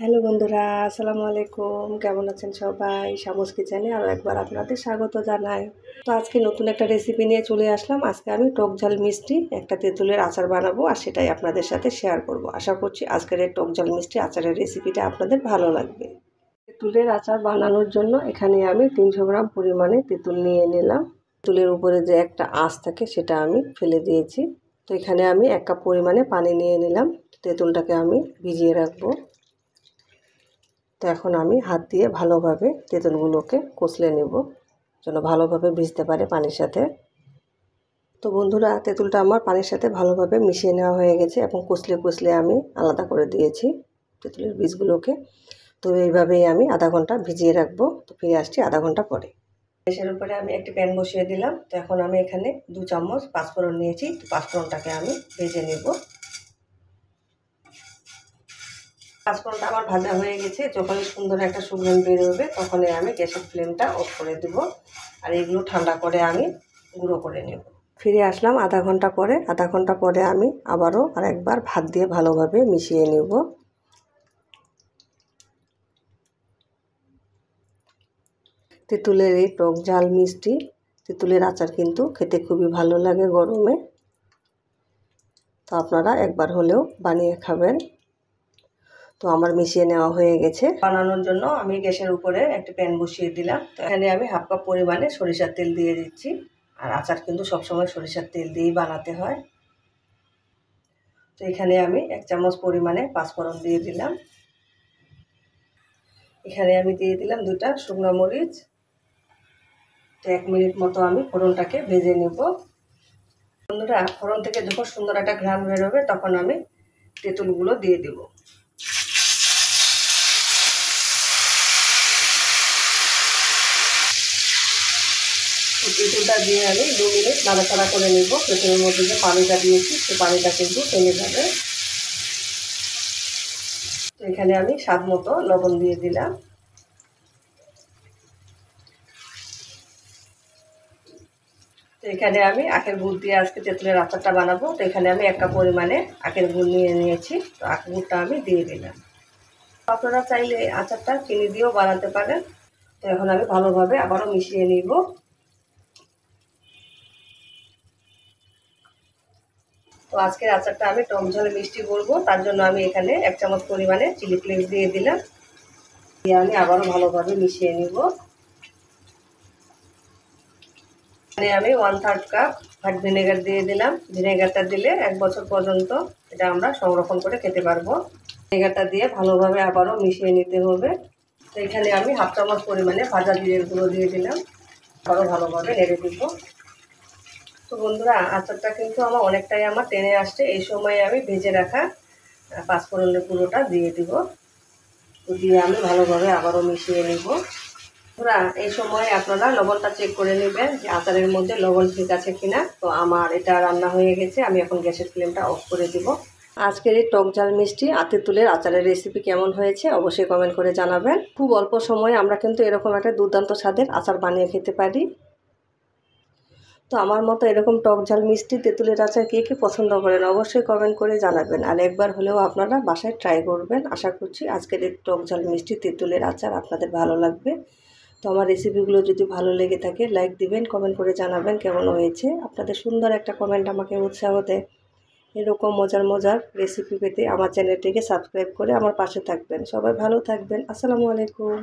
Hello বন্ধুরা, আসসালামু আলাইকুম। কেমন আছেন সবাই? শামুস কিচেনে আরও একবার আপনাদের স্বাগত জানাই। তো আজকে নতুন একটা রেসিপি নিয়ে চলে আসলাম। আজকে আমি টক ঝাল মিষ্টি একটা তেঁতুলের আচার বানাবো আর সেটাই আপনাদের সাথে শেয়ার করব। আশা করছি আজকের এই টক ঝাল মিষ্টি আচারের রেসিপিটা আপনাদের ভালো লাগবে। তেঁতুলের আচার বানানোর জন্য এখানে আমি 300 গ্রাম পরিমাণে তেঁতুল নিয়ে নিলাম। তেঁতুলের উপরে যে একটা আঁশ থাকে সেটা আমি ফেলে দিয়েছি। তো এখানে আমি 1 কাপ পরিমাণে পানি নিয়ে নিলাম। তেঁতুলটাকে আমি ভিজিয়ে রাখবো। তো এখন আমি হাত দিয়ে ভালোভাবে তেঁতুলগুলোকে কষলে নেব যেন ভালোভাবে ভিজতে পারে পানির সাথে। তো বন্ধুরা, তেঁতুলটা আমার পানির সাথে ভালোভাবে মিশিয়ে নেওয়া হয়ে গেছে এবং কষলে আমি আলাদা করে দিয়েছি তেঁতুলের বীজগুলোকে। তো এইভাবেই আমি আধা ঘন্টা ভিজিয়ে রাখবো। তো ফিরে আসছি আধা ঘন্টা পরে। গ্যাসের উপরে আমি একটি প্যান বসিয়ে দিলাম। তো এখন আমি এখানে 2 চামচ পাঁচফোড়ন নিয়েছি। তো পাঁচফোড়নটাকে আমি ভেজে নেব। পাঁচফোড়নটা আমার ভাজা হয়ে গেছে। যখনই সুন্দর একটা সুগন্ধ বেরোবে তখনই আমি গ্যাসের ফ্লেমটা অফ করে দেব আর এগুলো ঠান্ডা করে আমি গুঁড়ো করে নেব। ফিরে আসলাম আধা ঘন্টা পরে। আধা ঘন্টা পরে আমি আবারও আরেকবার ভাত দিয়ে ভালোভাবে মিশিয়ে নেব। তেঁতুলের এই টক ঝাল মিষ্টি তেঁতুলের আচার কিন্তু খেতে খুবই ভালো লাগে গরমে। তো আপনারা একবার হলেও বানিয়ে খাবেন। তো আমার মিশিয়ে নেওয়া হয়ে গেছে। বানানোর জন্য আমি গ্যাসের উপরে একটা প্যান বসিয়ে দিলাম। তো এখানে আমি হাফ কাপ পরিমাণে সরিষার তেল দিয়ে দিচ্ছি। আর আচার কিন্তু সবসময় সরিষার তেল দিয়েই বানাতে হয়। তো এখানে আমি 1 চামচ পরিমাণে পাঁচফোড়ন দিয়ে দিলাম। এখানে আমি দিয়ে দিলাম 2টা শুকনো মরিচ। তো 1 মিনিট মতো আমি ফোড়নটাকে ভেজে নেব। বন্ধুরা, ফোড়ন থেকে যখন সুন্দর একটা ঘ্রাণ বেরোবে তখন আমি তেঁতুলগুলো দিয়ে দেব। তেঁতুলটা দিয়ে আমি 2 মিনিট নাড়াচাড়া করে নেব। তেঁতুলের মধ্যে যে পানিটা দিয়েছি সেই পানিটা কিন্তু টেনে যাবে। তো এখানে আমি স্বাদ মতো লবণ দিয়ে দিলাম। তো এখানে আমি আখের গুড় দিয়ে আজকে তেঁতুলের আচারটা বানাবো। তো এখানে আমি 1 কাপ পরিমাণে আখের গুড় নিয়ে নিয়েছি। তো আখের গুড়টা আমি দিয়ে দিলাম। আপনারা চাইলে আচারটা চিনি দিয়েও বানাতে পারেন। তো এখন আমি ভালোভাবে আবারও মিশিয়ে নিব। তো আজকের আচারটা আমি টক ঝাল মিষ্টি করবো, তার জন্য আমি এখানে 1 চামচ পরিমাণে চিলি ফ্লেক্স দিয়ে দিলাম। দিয়ে আমি আবারও ভালোভাবে মিশিয়ে নিব। এখানে আমি 1/3 কাপ হোয়াইট ভিনেগার দিয়ে দিলাম। ভিনেগারটা দিলে 1 বছর পর্যন্ত এটা আমরা সংরক্ষণ করে খেতে পারবো। ভিনেগারটা দিয়ে ভালোভাবে আবারও মিশিয়ে নিতে হবে। তো এখানে আমি হাফ চামচ পরিমাণে ভাজা জিরের গুঁড়ো দিয়ে দিলাম। আবারও ভালোভাবে নেড়ে দিব। তো বন্ধুরা, আচারটা কিন্তু অনেকটাই আমার টেনে আসছে। এই সময় আমি ভেজে রাখা পাঁচফোড়নের গুঁড়োটা দিয়ে দিব। তো দিয়ে আমি ভালোভাবে আবারও মিশিয়ে নিব। বন্ধুরা, এই সময় আপনারা লবণটা চেক করে নেবেন যে আচারের মধ্যে লবণ ঠিক আছে কিনা। তো আমার এটা রান্না হয়ে গেছে। আমি এখন গ্যাসের ফ্লেমটা অফ করে দিব। আজকের এই টক ঝাল মিষ্টি তেঁতুলের আচারের রেসিপি কেমন হয়েছে অবশ্যই কমেন্ট করে জানাবেন। খুব অল্প সময়ে আমরা কিন্তু এরকম একটা দুর্দান্ত স্বাদের আচার বানিয়ে খেতে পারি। তো আমার মতো এরকম টক ঝাল মিষ্টি তেঁতুলের আচার কে কে পছন্দ করেন অবশ্যই কমেন্ট করে জানাবেন। আর একবার হলেও আপনারা বাসায় ট্রাই করবেন। আশা করছি আজকের এই টক ঝাল মিষ্টি তেঁতুলের আচার আপনাদের ভালো লাগবে। তো আমার রেসিপিগুলো যদি ভালো লেগে থাকে লাইক দিবেন, কমেন্ট করে জানাবেন কেমন হয়েছে। আপনাদের সুন্দর একটা কমেন্ট আমাকে উৎসাহ দেয়। এরকম মজার রেসিপি পেতে আমার চ্যানেলটিকে সাবস্ক্রাইব করে আমার পাশে থাকবেন। সবাই ভালো থাকবেন। আসসালামু আলাইকুম।